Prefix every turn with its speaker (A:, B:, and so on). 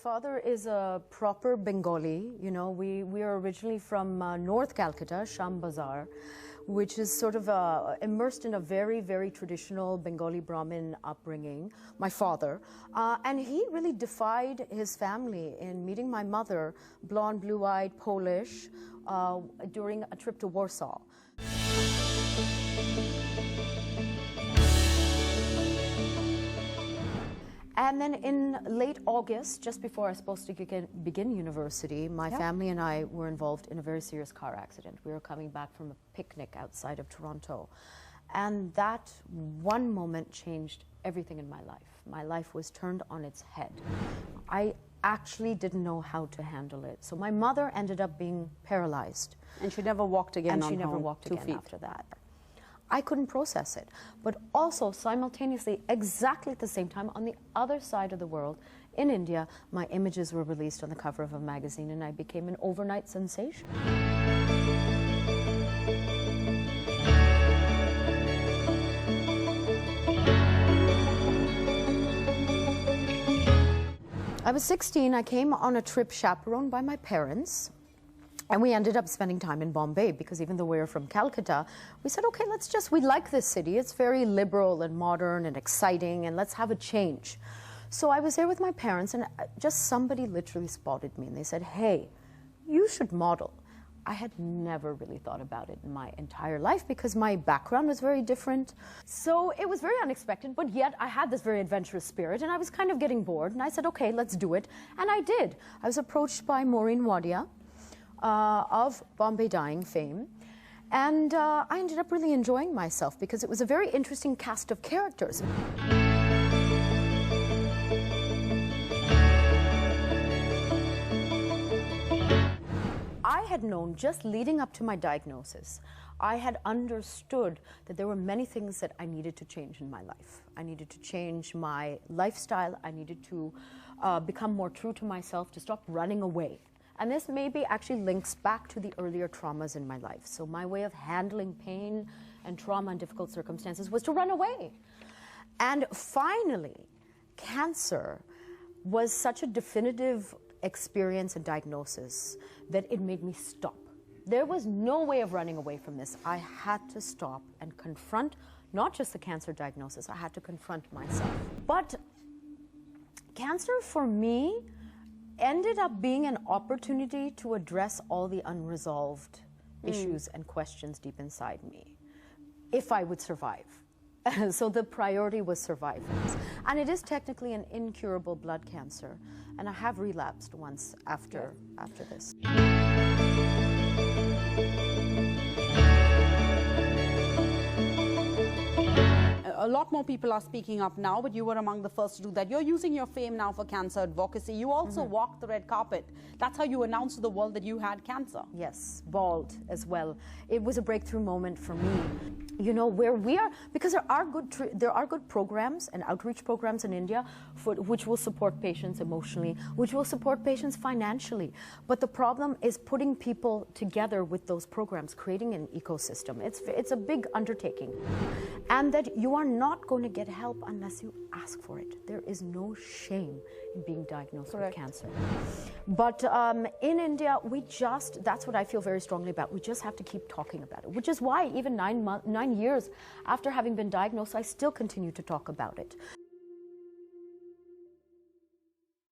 A: father is a proper Bengali. You know, we are originally from North Calcutta, Sham Bazar, which is sort of immersed in a very, very traditional Bengali Brahmin upbringing, my father. And he really defied his family in meeting my mother, blonde, blue-eyed, Polish, during a trip to Warsaw. And then in late August, just before I was supposed to begin university, my family and I were involved in a very serious car accident. We were coming back from a picnic outside of Toronto. And that one moment changed everything in my life. My life was turned on its head. I actually didn't know how to handle it. So my mother ended up being paralyzed.
B: And she never walked again on her 2 feet.
A: And she never walked again after that. I couldn't process it. But also, simultaneously, exactly at the same time, on the other side of the world, in India, my images were released on the cover of a magazine, and I became an overnight sensation. I was 16. I came on a trip chaperoned by my parents. And we ended up spending time in Bombay because even though we were from Calcutta, we said, okay, we like this city. It's very liberal and modern and exciting, and let's have a change. So I was there with my parents, and just somebody literally spotted me, and they said, hey, you should model. I had never really thought about it in my entire life because my background was very different. So it was very unexpected, but yet I had this very adventurous spirit, and I was kind of getting bored, and I said, okay, let's do it. And I did. I was approached by Maureen Wadia, of Bombay Dyeing fame, and I ended up really enjoying myself because it was a very interesting cast of characters. I had known just leading up to my diagnosis, I had understood that there were many things that I needed to change in my life. I needed to change my lifestyle. I needed to become more true to myself, to stop running away. And this maybe actually links back to the earlier traumas in my life. So my way of handling pain and trauma and difficult circumstances was to run away. And finally, cancer was such a definitive experience and diagnosis that it made me stop. There was no way of running away from this. I had to stop and confront not just the cancer diagnosis, I had to confront myself. But cancer for me ended up being an opportunity to address all the unresolved issues and questions deep inside me, if I would survive. So the priority was survival. And it is technically an incurable blood cancer, and I have relapsed once after this.
B: A lot more people are speaking up now, but you were among the first to do that. You're using your fame now for cancer advocacy. You also walked the red carpet. That's how you announced to the world that you had cancer.
A: Yes, bald as well. It was a breakthrough moment for me. You know, where we are, because there are good programs and outreach programs in India which will support patients emotionally, which will support patients financially. But the problem is putting people together with those programs, creating an ecosystem. It's a big undertaking. And that you are not going to get help unless you ask for it. There is no shame in being diagnosed with cancer. But in India, that's what I feel very strongly about. We just have to keep talking about it, which is why even 9 years after having been diagnosed, I still continue to talk about it.